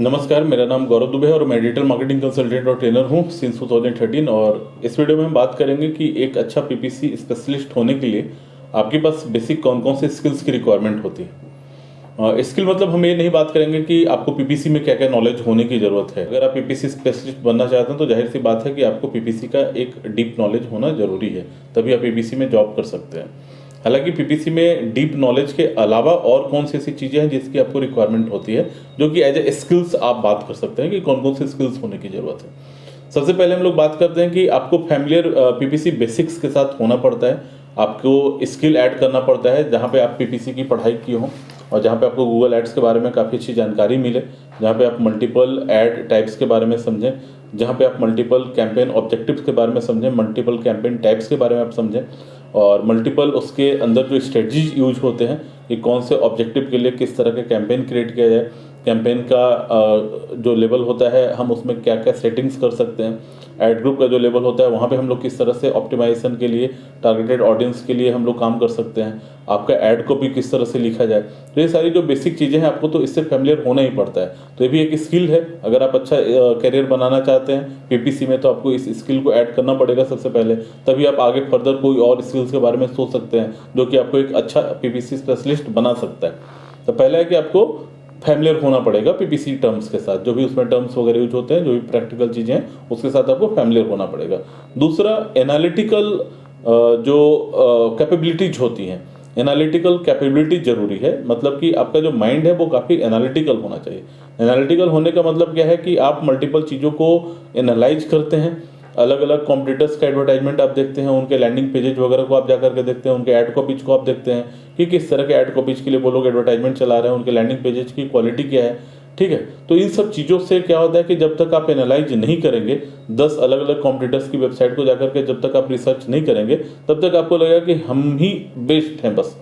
नमस्कार, मेरा नाम गौरव दुबे है और मैं डिजिटल मार्केटिंग कंसल्टेंट और ट्रेनर हूं सिंस 2013। और इस वीडियो में हम बात करेंगे कि एक अच्छा पीपीसी स्पेशलिस्ट होने के लिए आपके पास बेसिक कौन कौन से स्किल्स की रिक्वायरमेंट होती है। स्किल मतलब हम ये नहीं बात करेंगे कि आपको पीपीसी में क्या क्या नॉलेज होने की ज़रूरत है। अगर आप पीपीसी स्पेशलिस्ट बनना चाहते हैं तो जाहिर सी बात है कि आपको पीपीसी का एक डीप नॉलेज होना ज़रूरी है, तभी आप पीपीसी में जॉब कर सकते हैं। हालांकि पीपीसी में डीप नॉलेज के अलावा और कौन सी ऐसी चीज़ें हैं जिसकी आपको रिक्वायरमेंट होती है, जो कि एज ए स्किल्स आप बात कर सकते हैं कि कौन कौन से स्किल्स होने की ज़रूरत है। सबसे पहले हम लोग बात करते हैं कि आपको फैमिलियर पीपीसी बेसिक्स के साथ होना पड़ता है। आपको स्किल ऐड करना पड़ता है जहाँ पे आप पीपीसी की पढ़ाई की हो और जहाँ पे आपको गूगल एड्स के बारे में काफ़ी अच्छी जानकारी मिले, जहाँ पे आप मल्टीपल ऐड टाइप्स के बारे में समझें, जहाँ पे आप मल्टीपल कैंपेन ऑब्जेक्टिव्स के बारे में समझें, मल्टीपल कैंपेन टाइप्स के बारे में आप समझें और मल्टीपल उसके अंदर जो स्ट्रेटजीज यूज होते हैं कि कौन से ऑब्जेक्टिव के लिए किस तरह के कैंपेन क्रिएट किया जाए, कैंपेन का जो लेवल होता है हम उसमें क्या क्या सेटिंग्स कर सकते हैं, एड ग्रुप का जो लेवल होता है वहाँ पे हम लोग किस तरह से ऑप्टिमाइजेशन के लिए टारगेटेड ऑडियंस के लिए हम लोग काम कर सकते हैं, आपका ऐड कॉपी किस तरह से लिखा जाए। तो ये सारी जो बेसिक चीज़ें हैं आपको तो इससे फैमिलियर होना ही पड़ता है। तो ये भी एक स्किल है। अगर आप अच्छा करियर बनाना चाहते हैं पीपीसी में तो आपको इस स्किल को ऐड करना पड़ेगा सबसे पहले, तभी आप आगे फर्दर कोई और स्किल्स के बारे में सोच सकते हैं जो कि आपको एक अच्छा पीपीसी स्पेशलिस्ट बना सकता है। तो पहला है कि आपको फैमिलियर होना पड़ेगा पीपीसी टर्म्स के साथ, जो भी उसमें टर्म्स वगैरह यूज होते हैं, जो भी प्रैक्टिकल चीज़ें हैं उसके साथ आपको फैमिलियर होना पड़ेगा। दूसरा, एनालिटिकल जो कैपेबिलिटीज होती हैं, एनालिटिकल कैपेबिलिटी जरूरी है। मतलब कि आपका जो माइंड है वो काफ़ी एनालिटिकल होना चाहिए। एनालिटिकल होने का मतलब क्या है कि आप मल्टीपल चीज़ों को एनालाइज करते हैं। अलग अलग कॉम्पिटिटर्स का एडवर्टाइजमेंट आप देखते हैं, उनके लैंडिंग पेजेज वगैरह को आप जा करके देखते हैं, उनके ऐड कॉपीज को आप देखते हैं कि किस तरह के ऐड कॉपीज के लिए वो लोग एडवर्टाइजमेंट चला रहे हैं, उनके लैंडिंग पेजेज की क्वालिटी क्या है। ठीक है, तो इन सब चीज़ों से क्या होता है कि जब तक आप एनालाइज नहीं करेंगे 10 अलग अलग कॉम्पिटिटर्स की वेबसाइट को जाकर के जब तक आप रिसर्च नहीं करेंगे तब तक आपको लगेगा कि हम ही बेस्ट हैं बस,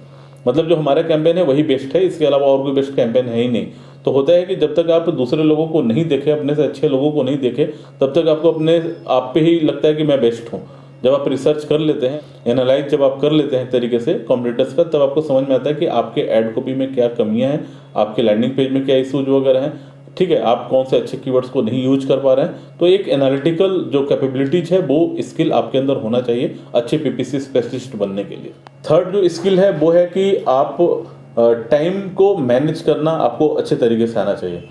मतलब जो हमारा कैंपेन है वही बेस्ट है, इसके अलावा और कोई बेस्ट कैंपेन है ही नहीं। तो होता है कि जब तक आप दूसरे लोगों को नहीं देखें, अपने से अच्छे लोगों को नहीं देखें, तब तक आपको अपने आप पे ही लगता है कि मैं बेस्ट हूँ। जब आप रिसर्च कर लेते हैं, एनालाइज जब आप कर लेते हैं तरीके से कॉम्पिटिटर्स का, तब आपको समझ में आता है कि आपके ऐड कॉपी में क्या कमियां हैं, आपके लैंडिंग पेज में क्या इशूज वगैरह हैं। ठीक है, आप कौन से अच्छे कीवर्ड्स को नहीं यूज कर पा रहे हैं। तो एक एनालिटिकल जो कैपेबिलिटीज है वो स्किल आपके अंदर होना चाहिए अच्छे पीपीसी स्पेशलिस्ट बनने के लिए। थर्ड जो स्किल है वो है कि आप टाइम को मैनेज करना आपको अच्छे तरीके से आना चाहिए।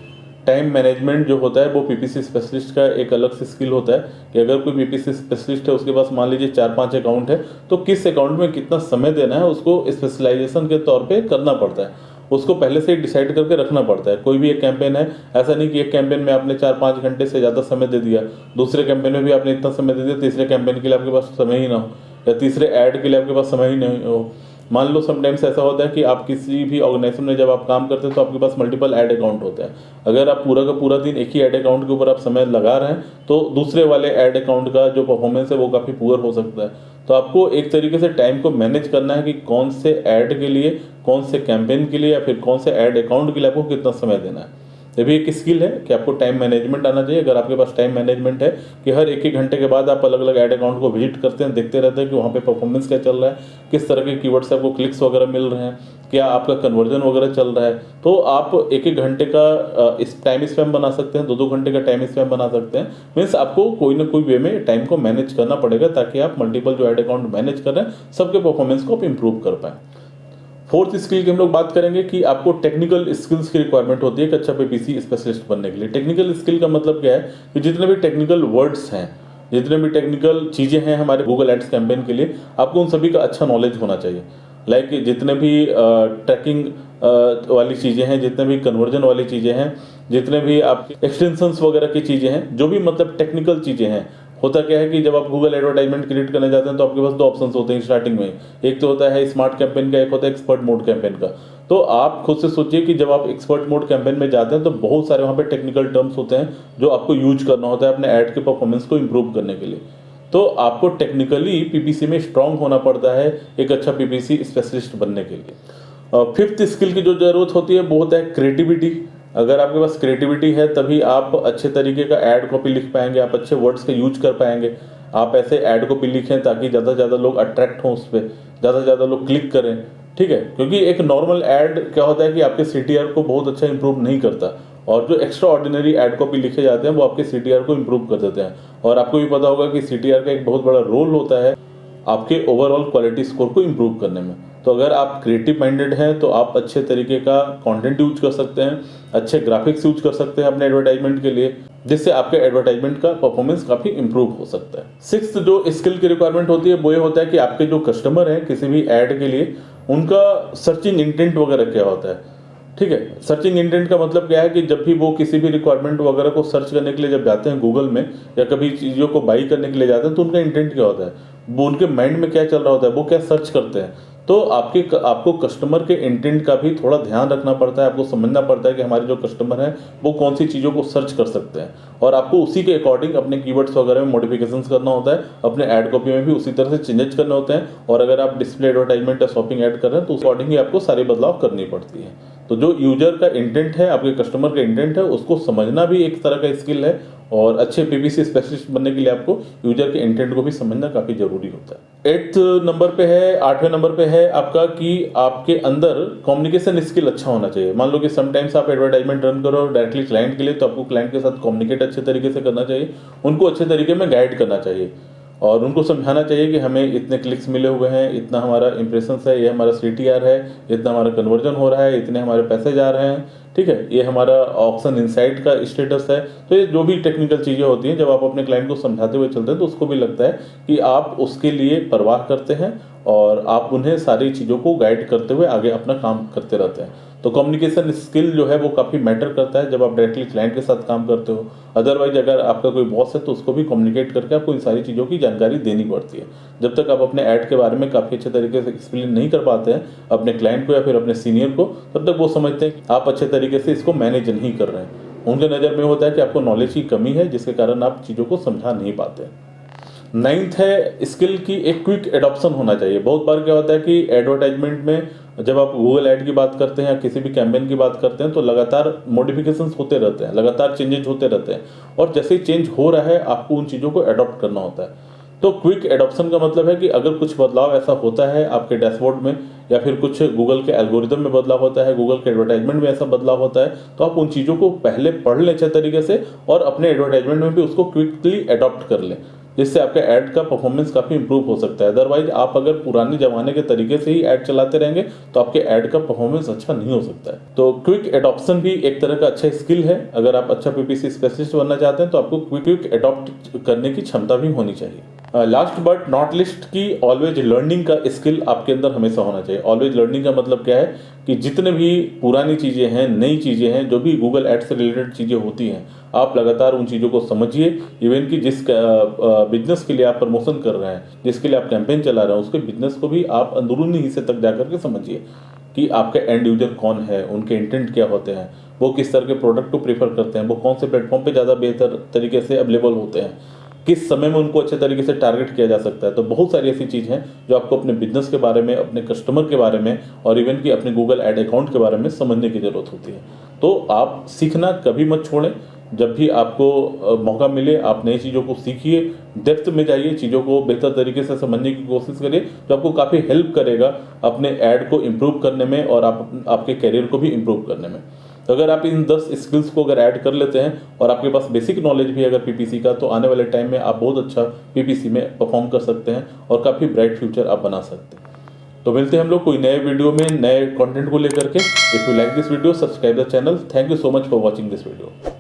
टाइम मैनेजमेंट जो होता है वो पीपीसी स्पेशलिस्ट का एक अलग से स्किल होता है कि अगर कोई पीपीसी स्पेशलिस्ट है उसके पास मान लीजिए 4-5 अकाउंट है, तो किस अकाउंट में कितना समय देना है उसको स्पेशलाइजेशन के तौर पे करना पड़ता है, उसको पहले से ही डिसाइड करके रखना पड़ता है। कोई भी एक कैंपेन है, ऐसा नहीं कि एक कैंपेन में आपने 4-5 घंटे से ज़्यादा समय दे दिया, दूसरे कैंपेन में भी आपने इतना समय दे दिया, तीसरे कैंपेन के लिए आपके पास समय ही ना हो, या तीसरे ऐड के लिए आपके पास समय ही नहीं हो। मान लो समटाइम्स ऐसा होता है कि आप किसी भी ऑर्गेनाइजेशन में जब आप काम करते हैं तो आपके पास मल्टीपल ऐड अकाउंट होते हैं। अगर आप पूरा का पूरा दिन एक ही ऐड अकाउंट के ऊपर आप समय लगा रहे हैं तो दूसरे वाले ऐड अकाउंट का जो परफॉर्मेंस है वो काफ़ी पुअर हो सकता है। तो आपको एक तरीके से टाइम को मैनेज करना है कि कौन से ऐड के लिए, कौन से कैंपेन के लिए या फिर कौन से ऐड अकाउंट के लिए आपको कितना समय देना है। ये भी एक स्किल है कि आपको टाइम मैनेजमेंट आना चाहिए। अगर आपके पास टाइम मैनेजमेंट है कि हर एक घंटे के बाद आप अलग अलग ऐड अकाउंट को विजिट करते हैं, देखते रहते हैं कि वहाँ पे परफॉर्मेंस क्या चल रहा है, किस तरह के कीवर्ड से आपको क्लिक्स वगैरह मिल रहे हैं, क्या आपका कन्वर्जन वगैरह चल रहा है, तो आप एक घंटे का इस टाइम स्पैम बना सकते हैं, 2-2 घंटे का टाइम स्पैम बना सकते हैं। मीन्स आपको कोई ना कोई वे में टाइम को मैनेज करना पड़ेगा ताकि आप मल्टीपल जो ऐड अकाउंट मैनेज कर रहे हैं सबके परफॉर्मेंस को आप इंप्रूव कर पाएँ। फोर्थ स्किल की हम लोग बात करेंगे कि आपको टेक्निकल स्किल्स की रिक्वायरमेंट होती है एक अच्छा पीपीसी स्पेशलिस्ट बनने के लिए। टेक्निकल स्किल का मतलब क्या है कि जितने भी टेक्निकल वर्ड्स हैं, जितने भी टेक्निकल चीज़ें हैं हमारे गूगल एड्स कैंपेन के लिए, आपको उन सभी का अच्छा नॉलेज होना चाहिए। लाइक जितने भी ट्रैकिंग वाली चीज़ें हैं, जितने भी कन्वर्जन वाली चीज़ें हैं, जितने भी आपके एक्सटेंशंस वगैरह की चीज़ें हैं, जो भी मतलब टेक्निकल चीज़ें हैं। होता क्या है कि जब आप गूगल एडवर्टाइजमेंट क्रिएट करने जाते हैं तो आपके पास 2 ऑप्शंस होते हैं स्टार्टिंग में। एक तो होता है स्मार्ट कैंपेन का, एक होता है एक्सपर्ट मोड कैंपेन का। तो आप खुद से सोचिए कि जब आप एक्सपर्ट मोड कैंपेन में जाते हैं तो बहुत सारे वहाँ पे टेक्निकल टर्म्स होते हैं जो आपको यूज करना होता है अपने ऐड के परफॉर्मेंस को इंप्रूव करने के लिए। तो आपको टेक्निकली पीपीसी में स्ट्रांग होना पड़ता है एक अच्छा पीपीसी स्पेशलिस्ट बनने के लिए। फिफ्थ स्किल की जो जरूरत होती है वो होता है क्रिएटिविटी। अगर आपके पास क्रिएटिविटी है तभी आप अच्छे तरीके का ऐड कॉपी लिख पाएंगे, आप अच्छे वर्ड्स का यूज कर पाएंगे। आप ऐसे ऐड कॉपी लिखें ताकि ज़्यादा से ज़्यादा लोग अट्रैक्ट हों उस पर, ज़्यादा से ज़्यादा लोग क्लिक करें। ठीक है, क्योंकि एक नॉर्मल ऐड क्या होता है कि आपके CTR को बहुत अच्छा इंप्रूव नहीं करता, और जो एक्स्ट्रा ऑर्डिनरी ऐड कॉपी लिखे जाते हैं वो आपके CTR को इंप्रूव कर देते हैं। और आपको भी पता होगा कि CTR का एक बहुत बड़ा रोल होता है आपके ओवरऑल क्वालिटी स्कोर को इंप्रूव करने में। तो अगर आप क्रिएटिव माइंडेड हैं तो आप अच्छे तरीके का कंटेंट यूज कर सकते हैं, अच्छे ग्राफिक्स यूज कर सकते हैं अपने एडवर्टाइजमेंट के लिए, जिससे आपके एडवर्टाइजमेंट का परफॉर्मेंस काफी इंप्रूव हो सकता है। सिक्स्थ जो स्किल की रिक्वायरमेंट होती है वो ये होता है कि आपके जो कस्टमर हैं किसी भी ऐड के लिए, उनका सर्चिंग इंटेंट वगैरह क्या होता है। ठीक है, सर्चिंग इंटेंट का मतलब क्या है कि जब भी वो किसी भी रिक्वायरमेंट वगैरह को सर्च करने के लिए जब जाते हैं गूगल में, या कभी चीज़ों को बाई करने के लिए जाते हैं, तो उनका इंटेंट क्या होता है, वो उनके माइंड में क्या चल रहा होता है, वो क्या सर्च करते हैं। तो आपको कस्टमर के इंटेंट का भी थोड़ा ध्यान रखना पड़ता है, आपको समझना पड़ता है कि हमारे जो कस्टमर हैं वो कौन सी चीज़ों को सर्च कर सकते हैं, और आपको उसी के अकॉर्डिंग अपने कीवर्ड्स वगैरह में मॉडिफिकेशंस करना होता है, अपने ऐड कॉपी में भी उसी तरह से चेंजेस करने होते हैं। और अगर आप डिस्प्ले एडवर्टाइजमेंट या शॉपिंग ऐड कर रहे हैं तो उस अकॉर्डिंग ही आपको सारे बदलाव करनी पड़ती है। तो जो यूजर का इंटेंट है, आपके कस्टमर का इंटेंट है, उसको समझना भी एक तरह का स्किल है, और अच्छे PPC स्पेशलिस्ट बनने के लिए आपको यूजर के इंटेंट को भी समझना काफ़ी जरूरी होता है। 8वें नंबर पे है आपका कि आपके अंदर कम्युनिकेशन स्किल अच्छा होना चाहिए। मान लो कि समटाइम्स आप एडवर्टाइजमेंट रन करो डायरेक्टली क्लाइंट के लिए, तो आपको क्लाइंट के साथ कम्युनिकेट अच्छे तरीके से करना चाहिए, उनको अच्छे तरीके में गाइड करना चाहिए, और उनको समझाना चाहिए कि हमें इतने क्लिक्स मिले हुए हैं, इतना हमारा इंप्रेशंस है, ये हमारा CTR है, इतना हमारा कन्वर्जन हो रहा है, इतने हमारे पैसे जा रहे हैं, ठीक है, ये हमारा ऑक्शन इनसाइट का स्टेटस है। तो ये जो भी टेक्निकल चीज़ें होती हैं, जब आप अपने क्लाइंट को समझाते हुए चलते हैं तो उसको भी लगता है कि आप उसके लिए परवाह करते हैं, और आप उन्हें सारी चीज़ों को गाइड करते हुए आगे अपना काम करते रहते हैं। तो कम्युनिकेशन स्किल जो है वो काफ़ी मैटर करता है जब आप डायरेक्टली क्लाइंट के साथ काम करते हो। अदरवाइज अगर आपका कोई बॉस है तो उसको भी कम्युनिकेट करके आपको इन सारी चीज़ों की जानकारी देनी पड़ती है। जब तक आप अपने ऐड के बारे में काफ़ी अच्छे तरीके से एक्सप्लेन नहीं कर पाते हैं अपने क्लाइंट को या फिर अपने सीनियर को, तब तक वो समझते हैं कि आप अच्छे तरीके से इसको मैनेज नहीं कर रहे हैं। उनके नज़र में होता है कि आपको नॉलेज की कमी है, जिसके कारण आप चीज़ों को समझा नहीं पाते। 9th है स्किल की एक क्विक एडॉप्शन होना चाहिए। बहुत बार क्या होता है कि एडवर्टाइजमेंट में जब आप गूगल ऐड की बात करते हैं या किसी भी कैंपेन की बात करते हैं तो लगातार मॉडिफिकेशंस होते रहते हैं, लगातार चेंजेस होते रहते हैं, और जैसे ही चेंज हो रहा है आपको उन चीज़ों को एडॉप्ट करना होता है। तो क्विक एडॉप्शन का मतलब है कि अगर कुछ बदलाव ऐसा होता है आपके डैशबोर्ड में, या फिर कुछ गूगल के एल्गोरिदम में बदलाव होता है, गूगल के एडवर्टाइजमेंट में ऐसा बदलाव होता है, तो आप उन चीज़ों को पहले पढ़ लें अच्छे तरीके से, और अपने एडवर्टाइजमेंट में भी उसको क्विकली अडॉप्ट कर लें, जिससे आपका ऐड का परफॉर्मेंस काफ़ी इंप्रूव हो सकता है। अदरवाइज आप अगर पुराने जमाने के तरीके से ही ऐड चलाते रहेंगे तो आपके ऐड का परफॉर्मेंस अच्छा नहीं हो सकता है। तो क्विक एडॉप्शन भी एक तरह का अच्छा स्किल है। अगर आप अच्छा PPC स्पेशलिस्ट बनना चाहते हैं तो आपको क्विक एडॉप्ट करने की क्षमता भी होनी चाहिए। लास्ट बट नॉट लिस्ट की ऑलवेज लर्निंग का स्किल आपके अंदर हमेशा होना चाहिए। ऑलवेज लर्निंग का मतलब क्या है कि जितने भी पुरानी चीज़ें हैं, नई चीज़ें हैं, जो भी गूगल एड से रिलेटेड चीज़ें होती हैं, आप लगातार उन चीज़ों को समझिए। इवन कि जिस बिजनेस के लिए आप प्रमोशन कर रहे हैं, जिसके लिए आप कैंपेन चला रहे हैं, उसके बिजनेस को भी आप अंदरूनी हिस्से तक जा करके समझिए कि आपके एंड यूजर कौन है, उनके इंटेंट क्या होते हैं, वो किस तरह के प्रोडक्ट को प्रेफर करते हैं, वो कौन से प्लेटफॉर्म पे ज़्यादा बेहतर तरीके से अवेलेबल होते हैं, किस समय में उनको अच्छे तरीके से टारगेट किया जा सकता है। तो बहुत सारी ऐसी चीज़ हैं जो आपको अपने बिजनेस के बारे में, अपने कस्टमर के बारे में, और इवन कि अपने गूगल ऐड अकाउंट के बारे में समझने की ज़रूरत होती है। तो आप सीखना कभी मत छोड़ें। जब भी आपको मौका मिले आप नई चीज़ों को सीखिए, डेप्थ में जाइए, चीज़ों को बेहतर तरीके से समझने की कोशिश करिए, जो आपको काफ़ी हेल्प करेगा अपने ऐड को इम्प्रूव करने में और आपके करियर को भी इम्प्रूव करने में। तो अगर आप इन 10 स्किल्स को अगर ऐड कर लेते हैं और आपके पास बेसिक नॉलेज भी अगर PPC का, तो आने वाले टाइम में आप बहुत अच्छा PPC में परफॉर्म कर सकते हैं और काफ़ी ब्राइट फ्यूचर आप बना सकते हैं। तो मिलते हैं हम लोग कोई नए वीडियो में नए कंटेंट को लेकर के। If you like this video, subscribe the channel. Thank you so much for watching this video.